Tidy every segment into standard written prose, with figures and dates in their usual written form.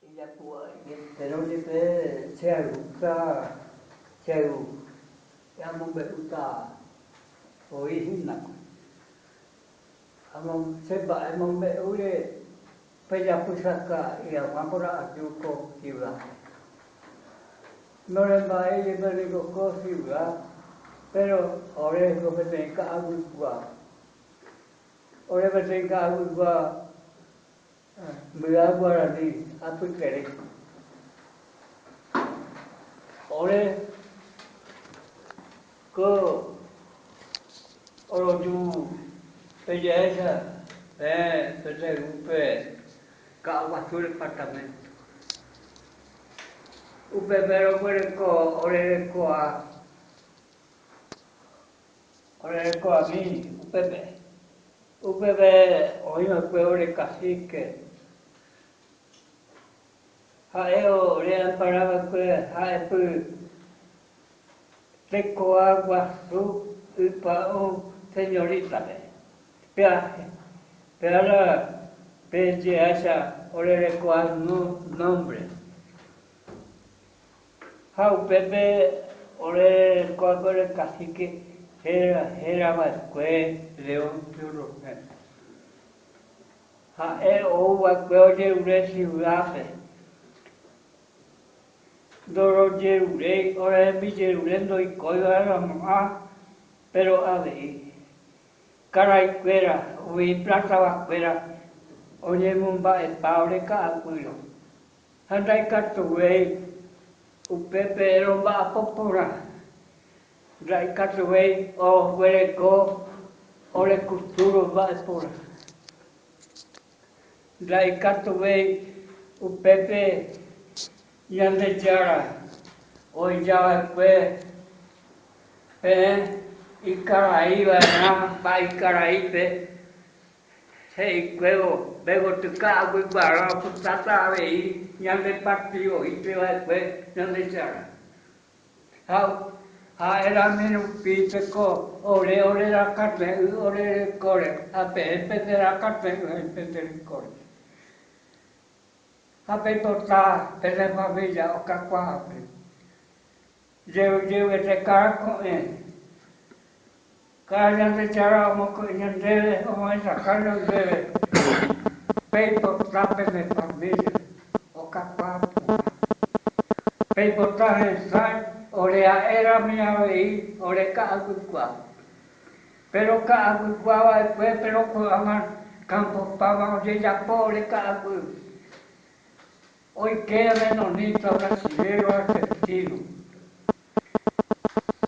Ella può, però le c'è usa, c'è abbiamo bevuta poi hinna. Abbiamo seba, abbiamo bevuto per la pusaka e abbiamo ora giuco chiusa. Non è mai per il cocco chiusa, però ora è come tenga agua. Ora per tenga agua. Mira guarani apikere. Ore ko oroju pejasa pete upe ka wasul apartamento. Upe pero ore ko a mí upe hoy me puedo ore cacique. Haeo real paraba que hae teco agua su upa señorita pero pede esa ore cual nombre hau pepe ore cual cacique era más que león puro o va que oye ure ciudad Doro Jerure, ora mi Jerurendo y coiga la mamá, pero a ver, cara y cuera, o y plata va cuera, oye mumba el paure ka acuiro. Handai katuwe, u pepe romba popora. Dai katuwe, o huele ko, ore kusturo va espora. Dai katuwe, u pepe, yande jara, hoy ya fue, y Caraíba, va y Caraíbe, hey, luego tu cago y barra, putata, y yande partido, y te va después, yande jara. Era menos pite ko, ore la carne, ore el core, a pepe de la carne, el pepe del core. A pepota, pele familia, o cacuape. Llevo ese carco, Kaya de cara mo ko nyandele o mai sakana dele. Peito tape de familia o kapapu. Peito tape sai orea era mia vei ore ka agua. Pero ka agua va después pero ko aman campo pava de ya pore ka agua. Hoy queda menonito brasileiro argentino.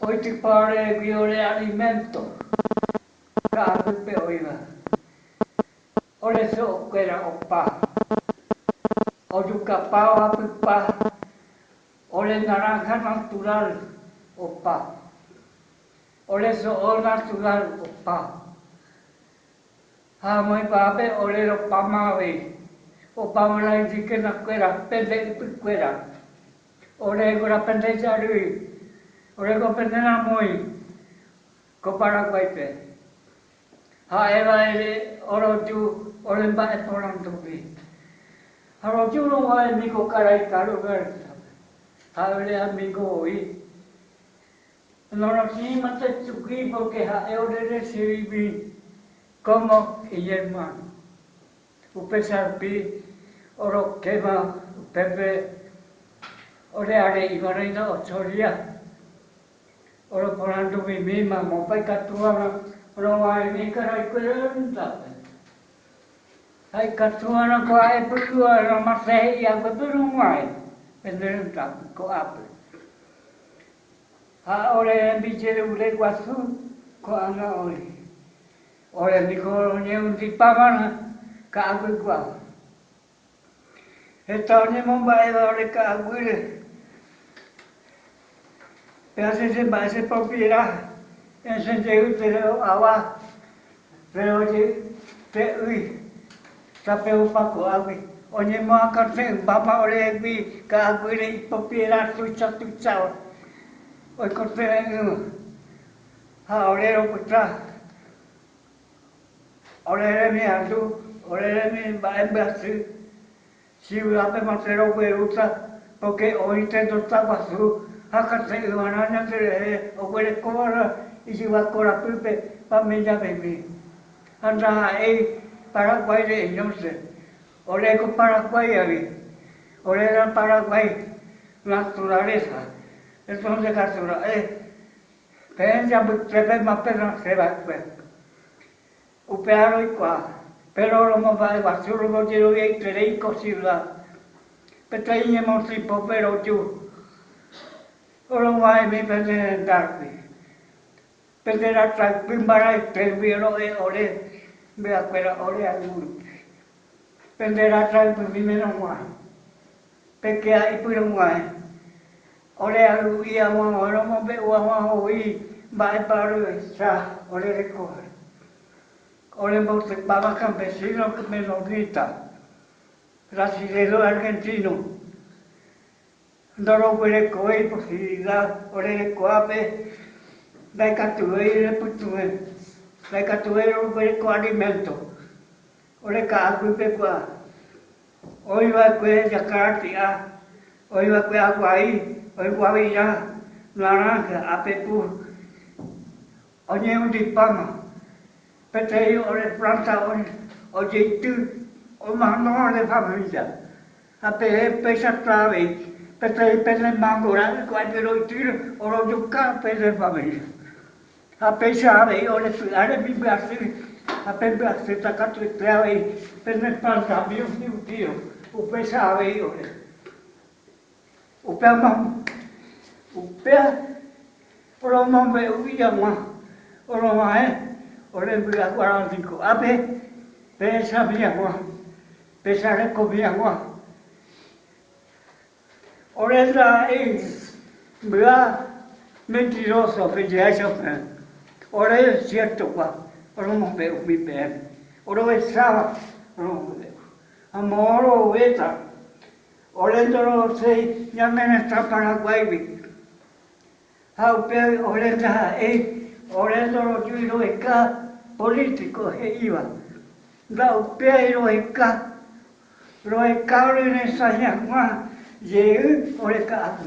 Hoy te pare viole alimento. Pe oiga. Ore so quera opa. O yucapao apipa. Ore naranja natural opa. Ore so o natural opa. Ha moi pape ore lo pamawe. Opa mala indique na quera pende quera. Ore gora pende jari. Ore go pende na moi. Ko Paraguay pe. Haeva oroju olemba eporantubi. Oroju no va amigo caray caro ver. Hable amigo hoy. No nos hicimos tzuki porque haeo de recibir como y hermano. Upesar pi oro quema pepe ore are ibarina ochoria. Oro porantubi misma mopai katuana. Rawai ni karai kurunda. Hai katuana ko ai pukua na masai ya beberumai. Penderunta ko ape. Ha ore bijere ule guasu ko ana ore. Ore ni ko ni un dipamana ka agu gua. Eta ni mombai ore ka agu. Pease se base propiedad. Enseñé pero agua. Pero oye, tapeu paco agui. Onye moa karte baba ore agui ka agui rei popiera tucha. Oi korte ha ore ro putra. Ore mi andu, ore mi baembasi. Si ulape matero peruta, porque hoy intento tapasu, hakate iwananya tere, okwele kora, isiwa kora pupe, pamenya bebi. Anda Paraguay de entonces, Oreco Paraguay ahí, Orega Paraguay, naturaleza. Entonces, captura, pensa, trepe más perro se va, pues. Upearo y cuá. Pero lo más va de basura, lo quiero bien, que le incosible. Peteñe monstripo, pero tú. Olo va mi pende darbi. Pende la tra, pimbara y perviero de ore, me acuerdo ore algún. Pende la tra, primero más. Porque ahí puedo más. Ore algún día más, ore más veo más hoy, va a parar ya, ore recoger. Ore más baba campesino que me lo grita. Brasileiro argentino. No lo puede coger posibilidad, ore coape, da catueiro putué. Da catueiro puede co alimento. Ore ca acuipequa. Hoy va a coger yacartia, hoy va a coger aguaí, hoy guavilla, naranja, apepú. Oye un dipama. Peteo ore planta oye tú, o mano de familia. Ape pesa clave. Petei pele mangura, quando tiro, oro giocare per le famiglie. A pensare, io le figure mi piace, a pensare, staccato il clave, per me panza, mio Dio, o pensare io. O per me, o per, oro non me via ma, oro mai, oro via 45, ape, pensa via ma, pensare come via ma. Orella es mentiroso, pendejo. Ora es cierto, ora no veo mi pé. Ora es sábado, no veo. Amor o beta. Ora no sé, ya me está Paraguay. Ora no yo acá político iba. La pero acá, lo acá en esa llamada. Llegué por el carro.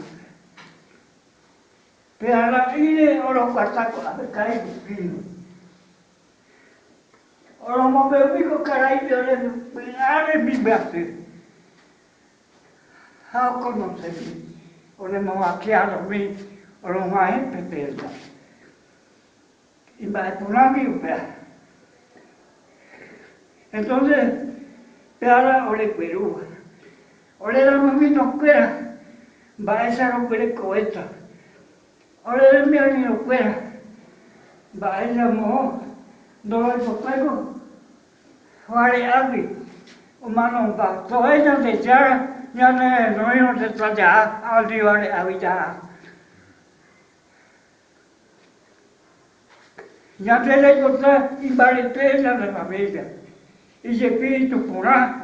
Pero a la fine, oro cuartaco, a ver, caray, fino. Oro me ubico, caray, ore mi brazo. How conocerme. Ore me maquiaron mi, oro más en perda. Y me ponami un brazo. Entonces, pero ore Perú. Ore la mamita fuera. Va a esa no puede coheta. Ahora el mío ni lo fuera. Va a esa mojo. No lo hizo fuego. Vale, Agui. Humano va. Todo ella de echar. Ya no iba a estar ya. Al día de habitar. Ya te le conté y variedad de familia. Y se pide tu pura.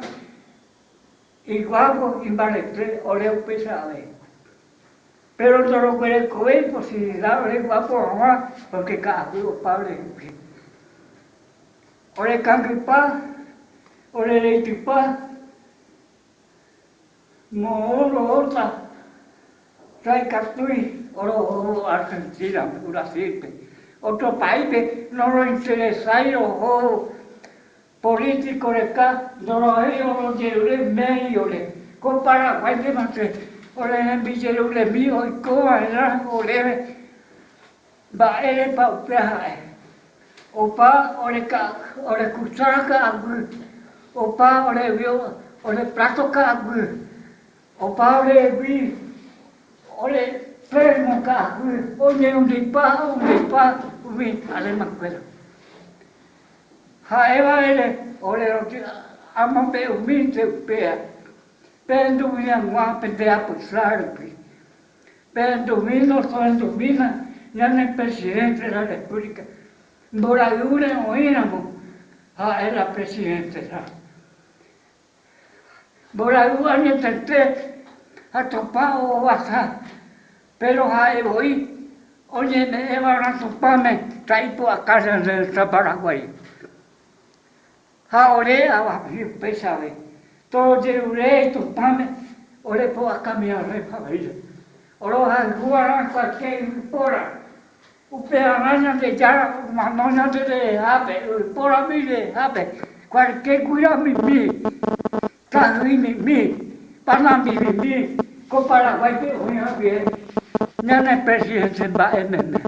Y guapo y variedad. Oreo pesado. Pero no lo puede comer posibilidad, ore guapo mamá, porque cada uno padre. Ore canquipa, ore leitipa, no otra, trae cartui, oro Argentina, Brasil. Otro país no lo interesa, o político de acá, no lo hay, no quiere medio, con Paraguay de Madrid. Ore en Villero le mío y coa era ore va ere pa upea opa ore cuchara ka agu opa ore vio ore plato ka agu opa ore vi ore fermo ka agu oye un dipa vi ale makwera ha eva ere ore ama pe umite upea Pendo minha mãe pedir por sarpe. Pendo mino, quando mina, já nem presidente da República. Boraúra não éramos, era presidente da. Boraúra nem tentei a topar o passar, pero aí hoje, onde me iam a topar me traí por a casa do Paraguai. A orelha, a pensava. todo direito, pane, ore po a caminhar família. Oro agora qualquer fora. O peranha de já, mas não já de abe, por mim de abe. Qualquer coisa me, tá me, para me, compara vai ter ruim a ver. Não é presidente ba emene.